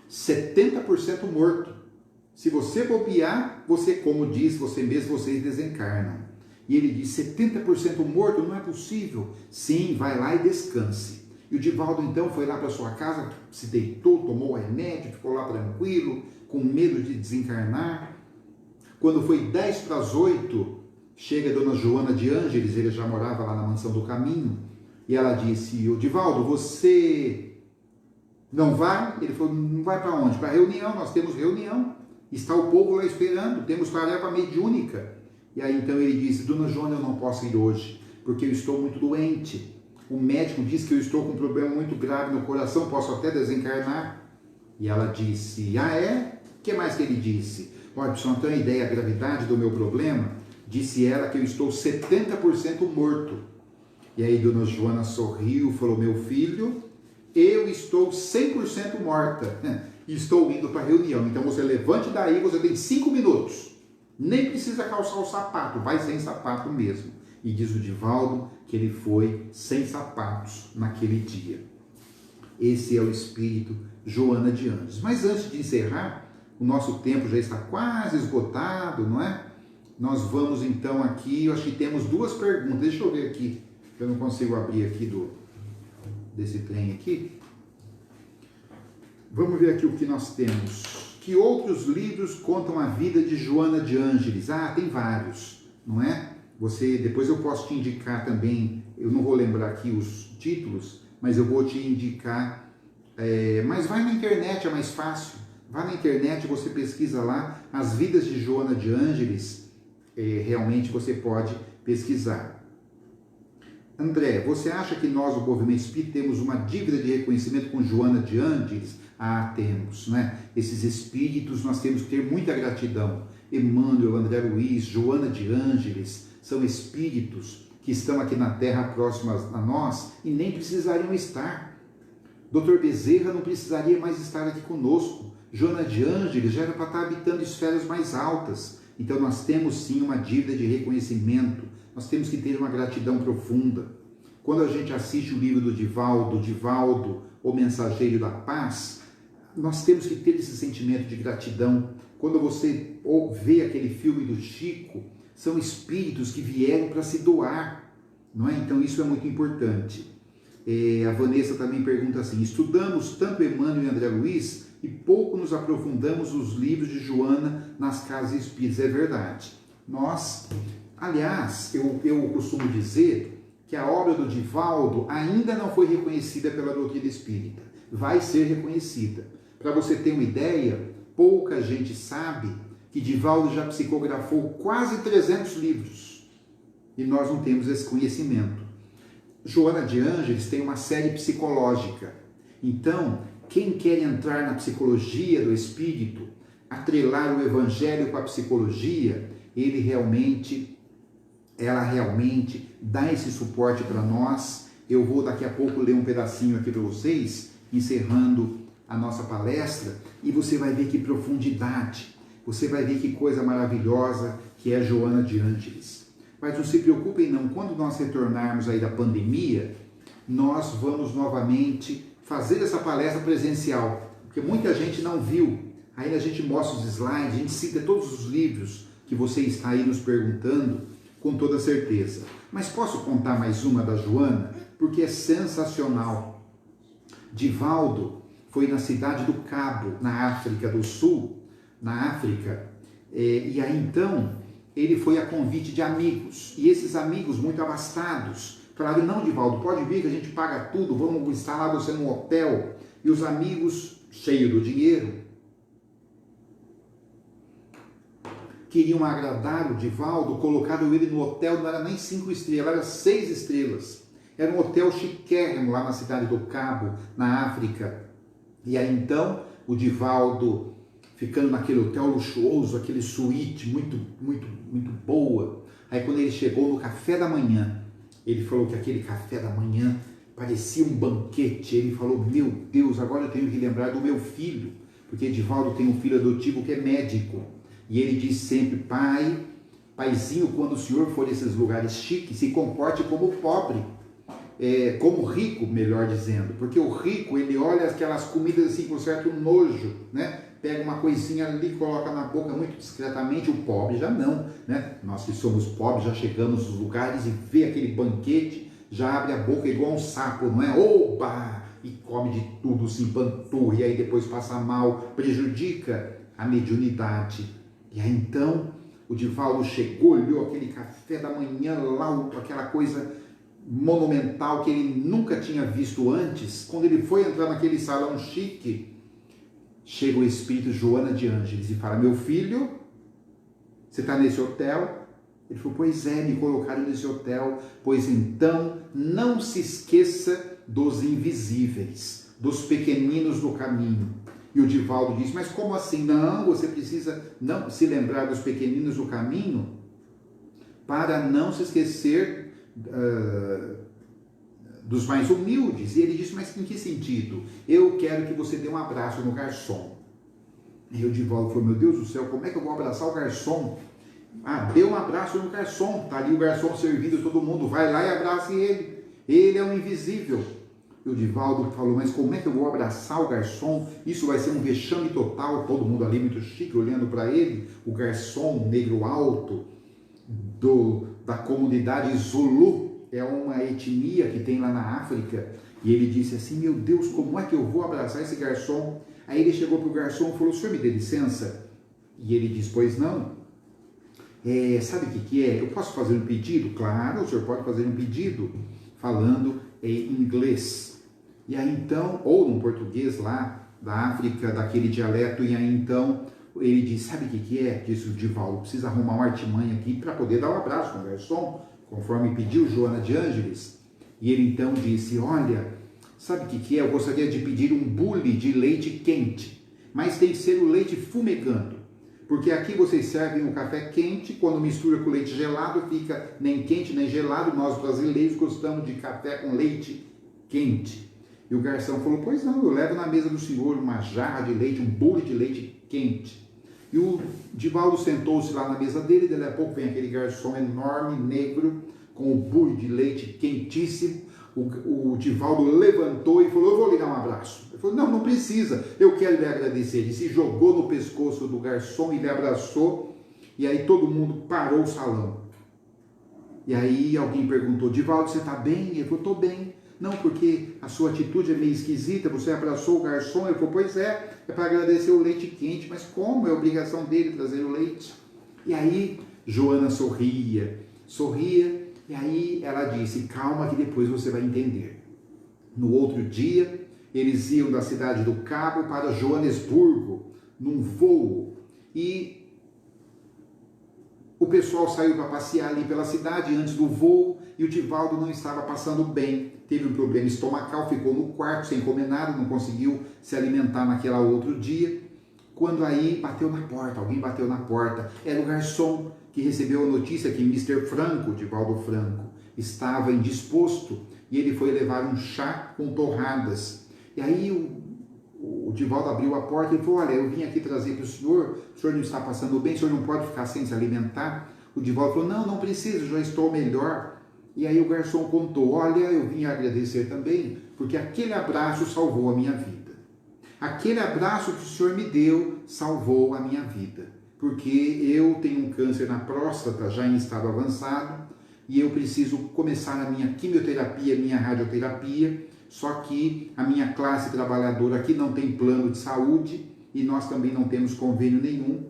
70% morto. Se você bobear, você, como diz você mesmo, vocês desencarnam. E ele diz: 70% morto? Não é possível. Sim, vai lá e descanse. E o Divaldo então foi lá para sua casa, se deitou, tomou o remédio, ficou lá tranquilo, com medo de desencarnar. Quando foi 10 para as 8, chega a dona Joana de Ângeles, ele já morava lá na Mansão do Caminho, e ela disse: ô Divaldo, você não vai? Ele falou: não vai para onde? Para a reunião, nós temos reunião, está o povo lá esperando, temos tarefa mediúnica. E aí então ele disse: dona Joana, eu não posso ir hoje, porque eu estou muito doente. O médico disse que eu estou com um problema muito grave no coração, posso até desencarnar. E ela disse: ah é? O que mais que ele disse? Olha, pessoal, não tem ideia da gravidade do meu problema? Disse ela que eu estou 70% morto. E aí dona Joana sorriu e falou: meu filho, eu estou 100% morta. Estou indo para a reunião. Então você levante daí, você tem 5 minutos. Nem precisa calçar o sapato, vai sem sapato mesmo. E diz o Divaldo que ele foi sem sapatos naquele dia. Esse é o espírito Joana de Ângeles. Mas antes de encerrar, o nosso tempo já está quase esgotado, não é? Nós vamos então aqui, eu acho que temos 2 perguntas. Deixa eu ver aqui, eu não consigo abrir aqui desse trem aqui. Vamos ver aqui o que nós temos. Que outros livros contam a vida de Joana de Ângeles? Ah, tem vários, não é? Depois eu posso te indicar também, eu não vou lembrar aqui os títulos, mas eu vou te indicar, mas vai na internet, é mais fácil. Vá na internet, você pesquisa lá, as vidas de Joana de Ângeles, realmente você pode pesquisar. André, você acha que nós, o movimento espírita, temos uma dívida de reconhecimento com Joana de Ângeles? Ah, temos, né? Esses espíritos nós temos que ter muita gratidão. Emmanuel, André Luiz, Joana de Ângeles, são espíritos que estão aqui na Terra próximas a nós e nem precisariam estar. Dr. Bezerra não precisaria mais estar aqui conosco. Joana de Ângeles já era para estar habitando esferas mais altas. Então nós temos sim uma dívida de reconhecimento. Nós temos que ter uma gratidão profunda. Quando a gente assiste o livro do Divaldo, o Mensageiro da Paz, nós temos que ter esse sentimento de gratidão. Quando você vê aquele filme do Chico, são espíritos que vieram para se doar, não é? Então isso é muito importante. A Vanessa também pergunta assim: estudamos tanto Emmanuel e André Luiz e pouco nos aprofundamos nos livros de Joana nas casas espíritas. É verdade. Aliás, eu costumo dizer que a obra do Divaldo ainda não foi reconhecida pela doutrina espírita. Vai ser reconhecida. Para você ter uma ideia, pouca gente sabe que Divaldo já psicografou quase 300 livros. E nós não temos esse conhecimento. Joana de Ângeles tem uma série psicológica. Então, quem quer entrar na psicologia do espírito, atrelar o evangelho com a psicologia, ela realmente dá esse suporte para nós. Eu vou daqui a pouco ler um pedacinho aqui para vocês, encerrando a nossa palestra, e você vai ver que profundidade, você vai ver que coisa maravilhosa que é Joana de Ângeles. Mas não se preocupem não, quando nós retornarmos aí da pandemia, nós vamos novamente fazer essa palestra presencial, porque muita gente não viu. Aí a gente mostra os slides, a gente cita todos os livros que você está aí nos perguntando, com toda certeza. Mas posso contar mais uma da Joana? Porque é sensacional. Divaldo foi na cidade do Cabo, na África do Sul, e aí então ele foi a convite de amigos, e esses amigos muito abastados falaram: não, Divaldo, pode vir que a gente paga tudo, vamos instalar você num hotel. E os amigos, cheios do dinheiro, queriam agradar o Divaldo, colocaram ele no hotel, não era nem 5 estrelas, era 6 estrelas. Era um hotel chiquérrimo lá na cidade do Cabo, na África. E aí então o Divaldo, ficando naquele hotel luxuoso, aquele suíte muito boa, Aí quando ele chegou no café da manhã, ele falou que aquele café da manhã parecia um banquete. Ele falou, meu Deus, agora eu tenho que lembrar do meu filho, porque Edivaldo tem um filho adotivo que é médico. E ele diz sempre, paizinho, quando o senhor for nesses lugares chiques, se comporte como pobre. Como rico, melhor dizendo, porque o rico, ele olha aquelas comidas assim com certo nojo, né? Pega uma coisinha ali, coloca na boca muito discretamente. O pobre já não, né? Nós que somos pobres já chegamos nos lugares e vê aquele banquete, já abre a boca igual um sapo, não é? Oba! E come de tudo, se empanturra, e aí depois passa mal, prejudica a mediunidade. E aí então, o Divaldo chegou, olhou aquele café da manhã lá, aquela coisa monumental que ele nunca tinha visto antes. Quando ele foi entrar naquele salão chique, chega o espírito Joana de Ângeles e fala, meu filho, você está nesse hotel? Ele falou, pois é, me colocaram nesse hotel. Pois então, não se esqueça dos invisíveis, dos pequeninos do caminho. E o Divaldo diz, mas como assim? Não, você precisa não se lembrar dos pequeninos do caminho para não se esquecer dos mais humildes. E ele disse, mas em que sentido? Eu quero que você dê um abraço no garçom. E o Divaldo falou, meu Deus do céu, como é que eu vou abraçar o garçom? Dê um abraço no garçom, está ali o garçom servindo todo mundo, vai lá e abrace ele. Ele é um invisível. E o Divaldo falou, mas como é que eu vou abraçar o garçom? Isso vai ser um vexame total, todo mundo ali muito chique, olhando para ele. O garçom, negro alto, da comunidade Zulu, é uma etnia que tem lá na África. E ele disse assim, meu Deus, como é que eu vou abraçar esse garçom? Aí ele chegou para o garçom e falou, o senhor me dê licença? E ele disse, pois não. Sabe o que é? Eu posso fazer um pedido? Claro, o senhor pode fazer um pedido, falando em inglês. E aí então, ou no português lá da África, daquele dialeto, e aí então ele disse, sabe o que é? Disse o Divaldo, precisa arrumar uma artimanha aqui para poder dar um abraço no garçom, conforme pediu Joana de Ângeles. E ele então disse, olha, sabe o que é? Eu gostaria de pedir um bule de leite quente, mas tem que ser o leite fumegando. Porque aqui vocês servem o café quente, quando mistura com leite gelado, fica nem quente nem gelado. Nós brasileiros gostamos de café com leite quente. E o garçom falou, pois não, eu levo na mesa do senhor uma jarra de leite, um bule de leite quente. E o Divaldo sentou-se lá na mesa dele, daí a pouco vem aquele garçom enorme, negro, com o bule de leite quentíssimo. O Divaldo levantou e falou, eu vou lhe dar um abraço. Ele falou, não precisa, eu quero lhe agradecer. Ele se jogou no pescoço do garçom e lhe abraçou, e aí todo mundo parou o salão. E aí alguém perguntou, Divaldo, você está bem? Ele falou, estou bem. Não, porque a sua atitude é meio esquisita, você abraçou o garçom. Ele falou, pois é para agradecer o leite quente. Mas como? É obrigação dele trazer o leite. E aí Joana sorria, e aí ela disse, calma que depois você vai entender. No outro dia, eles iam da cidade do Cabo para Joanesburgo, num voo, e o pessoal saiu para passear ali pela cidade antes do voo, e o Divaldo não estava passando bem, teve um problema estomacal, ficou no quarto sem comer nada, não conseguiu se alimentar naquele outro dia, quando aí alguém bateu na porta, era o garçom, que recebeu a notícia que Mr. Franco, Divaldo Franco, estava indisposto e ele foi levar um chá com torradas. E aí o Divaldo abriu a porta e falou, olha, eu vim aqui trazer para o senhor não está passando bem, o senhor não pode ficar sem se alimentar? O Divaldo falou, não precisa, já estou melhor. E aí o garçom contou, olha, eu vim agradecer também, porque aquele abraço salvou a minha vida. Aquele abraço que o senhor me deu salvou a minha vida. Porque eu tenho um câncer na próstata já em estado avançado e eu preciso começar a minha quimioterapia, minha radioterapia, só que a minha classe trabalhadora aqui não tem plano de saúde e nós também não temos convênio nenhum,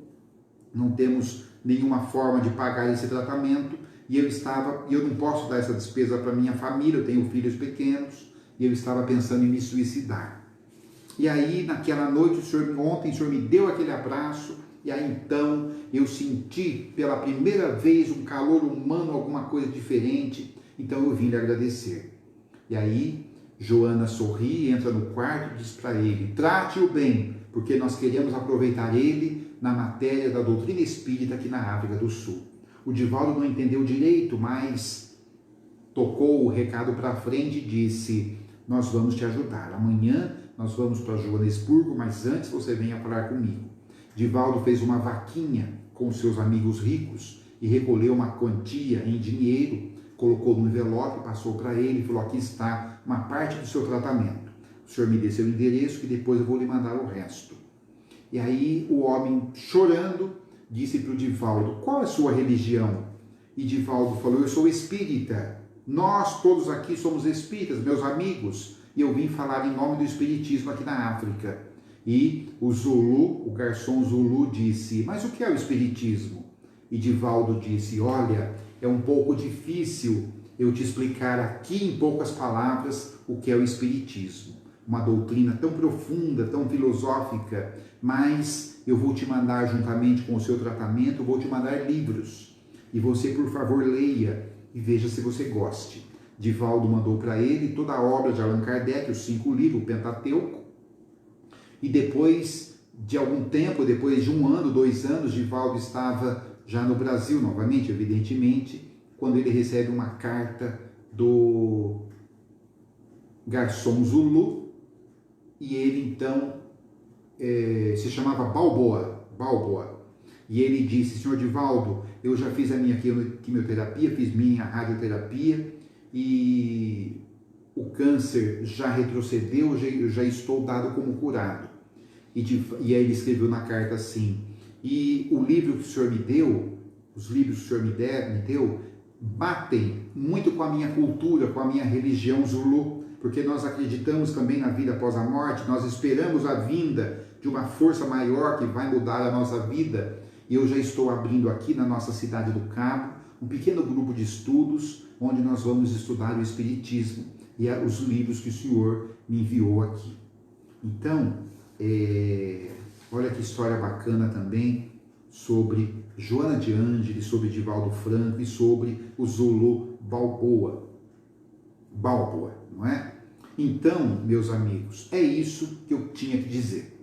não temos nenhuma forma de pagar esse tratamento e eu não posso dar essa despesa para minha família, eu tenho filhos pequenos e eu estava pensando em me suicidar. E aí, naquela noite, ontem o senhor me deu aquele abraço. E aí então eu senti pela primeira vez um calor humano, alguma coisa diferente, então eu vim lhe agradecer. E aí Joana sorri, entra no quarto e diz para ele, trate-o bem, porque nós queremos aproveitar ele na matéria da doutrina espírita aqui na África do Sul. O Divaldo não entendeu direito, mas tocou o recado para frente e disse: nós vamos te ajudar. Amanhã nós vamos para Joanesburgo, mas antes você venha falar comigo. Divaldo fez uma vaquinha com seus amigos ricos e recolheu uma quantia em dinheiro, colocou no envelope, passou para ele e falou: aqui está uma parte do seu tratamento. O senhor me dê seu endereço que depois eu vou lhe mandar o resto. E aí o homem, chorando, disse para o Divaldo: qual é a sua religião? E Divaldo falou: eu sou espírita. Nós todos aqui somos espíritas, meus amigos, e eu vim falar em nome do espiritismo aqui na África. E o Zulu, o garçom Zulu, disse: mas o que é o espiritismo? E Divaldo disse: olha, é um pouco difícil eu te explicar aqui em poucas palavras o que é o espiritismo. Uma doutrina tão profunda, tão filosófica, mas eu vou te mandar, juntamente com o seu tratamento, vou te mandar livros. E você, por favor, leia e veja se você goste. Divaldo mandou para ele toda a obra de Allan Kardec, os 5 livros, o Pentateuco. E depois de algum tempo, depois de 1 ano, 2 anos, Divaldo estava já no Brasil novamente, evidentemente, quando ele recebe uma carta do garçom Zulu, e ele então se chamava Balboa. E ele disse: senhor Divaldo, eu já fiz a minha quimioterapia, fiz minha radioterapia e o câncer já retrocedeu, eu já estou dado como curado. E aí ele escreveu na carta assim: e o livro que o senhor me deu, os livros que o senhor me deu, batem muito com a minha cultura, com a minha religião Zulu, porque nós acreditamos também na vida após a morte, nós esperamos a vinda de uma força maior que vai mudar a nossa vida. E eu já estou abrindo aqui na nossa cidade do Cabo um pequeno grupo de estudos, onde nós vamos estudar o Espiritismo e os livros que o senhor me enviou aqui. Então, olha que história bacana também sobre Joana de Ângeles, sobre Divaldo Franco e sobre o Zulu Balboa, não é? Então, meus amigos, é isso que eu tinha que dizer.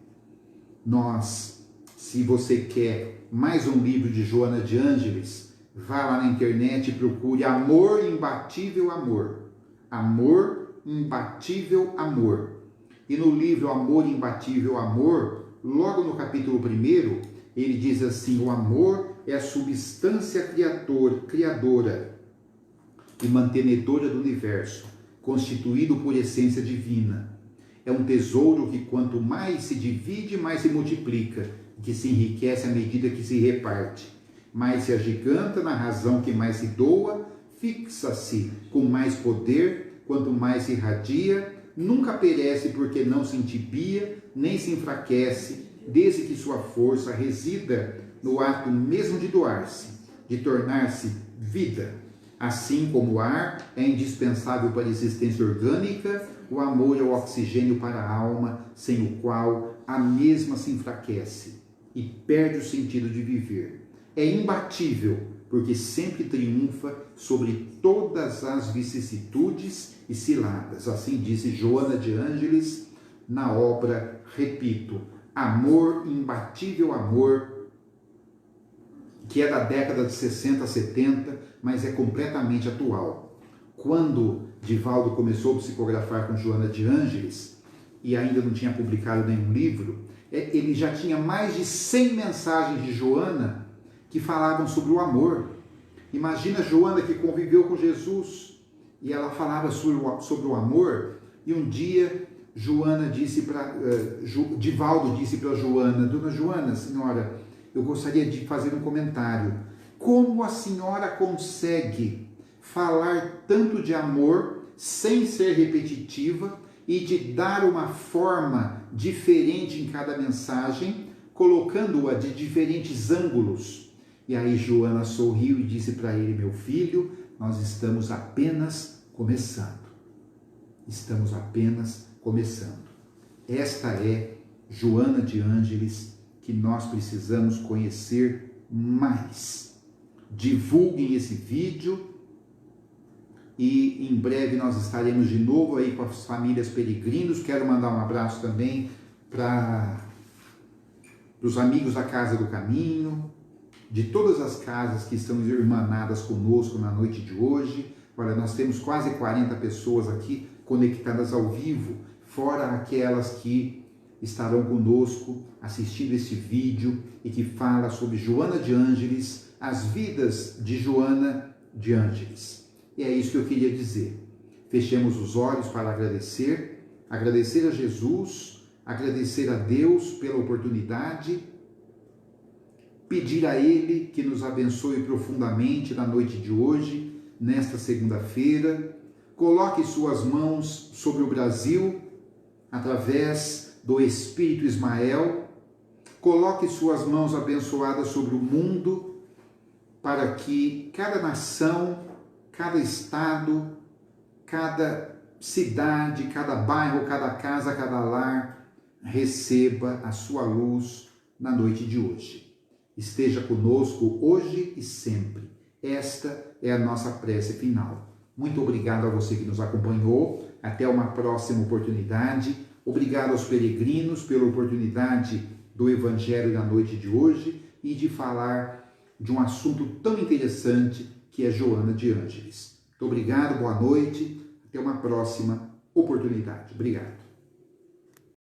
Se você quer mais um livro de Joana de Ângeles, vá lá na internet e procure Amor Imbatível Amor. Amor Imbatível Amor. E no livro Amor Imbatível Amor, logo no capítulo 1, ele diz assim: o amor é a substância criadora e mantenedora do universo, constituído por essência divina. É um tesouro que quanto mais se divide, mais se multiplica, que se enriquece à medida que se reparte. Mais se agiganta na razão que mais se doa, fixa-se com mais poder, quanto mais se irradia, nunca perece porque não se entibia, nem se enfraquece, desde que sua força resida no ato mesmo de doar-se, de tornar-se vida. Assim como o ar é indispensável para a existência orgânica, o amor é o oxigênio para a alma, sem o qual a mesma se enfraquece e perde o sentido de viver. É imbatível, porque sempre triunfa sobre todas as vicissitudes e ciladas. Assim disse Joana de Ângeles na obra, repito, Amor Imbatível Amor, que é da década de 60, 70, mas é completamente atual. Quando Divaldo começou a psicografar com Joana de Ângeles, e ainda não tinha publicado nenhum livro, ele já tinha mais de 100 mensagens de Joana que falavam sobre o amor. Imagina Joana, que conviveu com Jesus, e ela falava sobre o amor, e um dia Divaldo disse para Joana: dona Joana, senhora, eu gostaria de fazer um comentário. Como a senhora consegue falar tanto de amor sem ser repetitiva e de dar uma forma diferente em cada mensagem, colocando-a de diferentes ângulos? E aí Joana sorriu e disse para ele: meu filho, nós estamos apenas começando. Estamos apenas começando. Esta é Joana de Ângeles, que nós precisamos conhecer mais. Divulguem esse vídeo e em breve nós estaremos de novo aí com as famílias peregrinos. Quero mandar um abraço também para os amigos da Casa do Caminho, de todas as casas que estão irmanadas conosco na noite de hoje. Olha, nós temos quase 40 pessoas aqui conectadas ao vivo, fora aquelas que estarão conosco assistindo esse vídeo e que fala sobre Joana de Ângeles, as vidas de Joana de Ângeles. E é isso que eu queria dizer. Fechemos os olhos para agradecer a Jesus, agradecer a Deus pela oportunidade, pedir a Ele que nos abençoe profundamente na noite de hoje, nesta segunda-feira. Coloque suas mãos sobre o Brasil, através do Espírito Ismael. Coloque suas mãos abençoadas sobre o mundo, para que cada nação, cada estado, cada cidade, cada bairro, cada casa, cada lar receba a sua luz na noite de hoje. Esteja conosco hoje e sempre. Esta é a nossa prece final. Muito obrigado a você que nos acompanhou. Até uma próxima oportunidade. Obrigado aos peregrinos pela oportunidade do Evangelho da noite de hoje e de falar de um assunto tão interessante que é Joana de Ângeles. Muito obrigado, boa noite. Até uma próxima oportunidade. Obrigado.